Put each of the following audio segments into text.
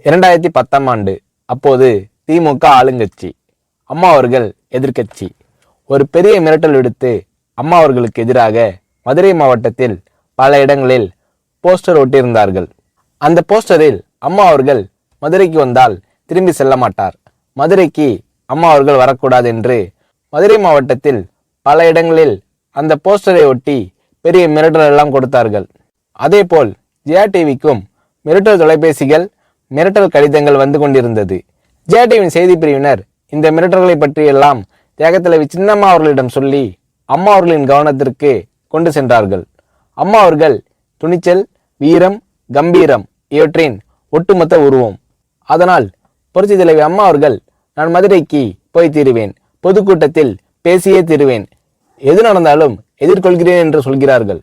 2010ஆம் ஆண்டு. அப்போது திமுக ஆளுங்கட்சி, அம்மா அவர்கள் எதிர்க்கட்சி. ஒரு பெரிய மிரட்டல் விடுத்து அம்மா அவர்களுக்கு எதிராக மதுரை மாவட்டத்தில் பல இடங்களில் போஸ்டர் ஒட்டியிருந்தார்கள். அந்த போஸ்டரில் அம்மா அவர்கள் மதுரைக்கு வந்தால் திரும்பி செல்ல மாட்டார், மதுரைக்கு அம்மா அவர்கள் வரக்கூடாது என்று மதுரை மாவட்டத்தில் பல இடங்களில் அந்த போஸ்டரை ஒட்டி பெரிய மிரட்டல் எல்லாம் கொடுத்தார்கள். அதேபோல் ஜெயா டிவிக்கும் மிரட்டல் தொலைபேசிகள், மிரட்டல் கடிதங்கள் வந்து கொண்டிருந்தது. ஜெயா டிவியின் செய்தி பிரிவினர் இந்த மிரட்டல்களை பற்றியெல்லாம் தியாகத்தலைவி சின்னம்மா அவர்களிடம் சொல்லி அம்மா அவர்களின் கவனத்திற்கு கொண்டு சென்றார்கள். அம்மா அவர்கள் துணிச்சல், வீரம், கம்பீரம் இவற்றின் ஒட்டுமொத்த உருவம். அதனால் புரட்சி தலைவி அம்மா அவர்கள், நான் மதுரைக்கு போய் தீருவேன், பொதுக்கூட்டத்தில் பேசியே தீருவேன், எது நடந்தாலும் எதிர்கொள்கிறேன் என்று சொல்கிறார்கள்.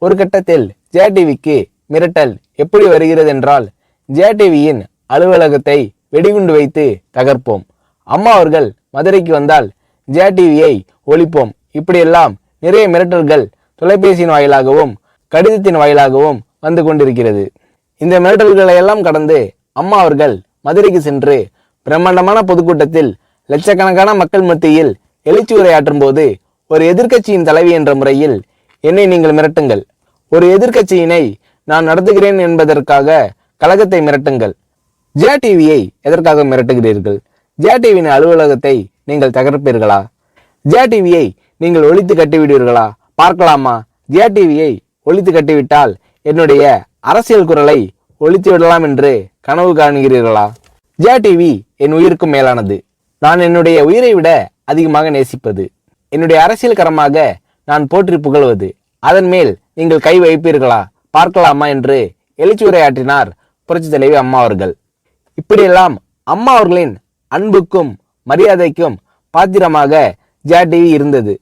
ஒரு கட்டத்தில் ஜெயா டிவிக்கு மிரட்டல் எப்படி வருகிறது என்றால், ஜெயா டிவியின் அலுவலகத்தை வெடிகுண்டு வைத்து தகர்ப்போம், அம்மா அவர்கள் மதுரைக்கு வந்தால் ஜெயா டிவியை ஒழிப்போம், இப்படியெல்லாம் நிறைய மிரட்டல்கள் தொலைபேசியின் வாயிலாகவும் கடிதத்தின் வாயிலாகவும் வந்து கொண்டிருக்கிறது. இந்த மிரட்டல்களை எல்லாம் கடந்து அம்மா அவர்கள் மதுரைக்கு சென்று பிரம்மாண்டமான பொதுக்கூட்டத்தில் லட்சக்கணக்கான மக்கள் மத்தியில் எழுச்சி உரையாற்றும் போது, ஒரு எதிர்க்கட்சியின் தலைவி என்ற முறையில் என்னை நீங்கள் மிரட்டுங்கள், ஒரு எதிர்க்கட்சியினை நான் நடத்துகிறேன் என்பதற்காக கழகத்தை மிரட்டுங்கள், ஜெயா டிவியை எதற்காக மிரட்டுகிறீர்கள், ஜெயா டிவியின் அலுவலகத்தை நீங்கள் தகர்ப்பீர்களா, ஜெயா டிவியை நீங்கள் ஒழித்து கட்டிவிடுவீர்களா, பார்க்கலாமா, ஜெயா டிவியை ஒழித்து கட்டிவிட்டால் என்னுடைய அரசியல் குரலை ஒழித்து விடலாம் என்று கனவு காணுகிறீர்களா? ஜெயா டிவி என் உயிருக்கும் மேலானது, நான் என்னுடைய உயிரை விட அதிகமாக நேசிப்பது, என்னுடைய அரசியல் கரமாக நான் போற்றி புகழ்வது, அதன் மேல் நீங்கள் கை வைப்பீர்களா, பார்க்கலாமா என்று எழுச்சி உரையாற்றினார் புரட்சி தலைவி அம்மா அவர்கள். இப்படியெல்லாம் அம்மா அவர்களின் அன்புக்கும் மரியாதைக்கும் பாத்திரமாக ஜெயா டிவி இருந்தது.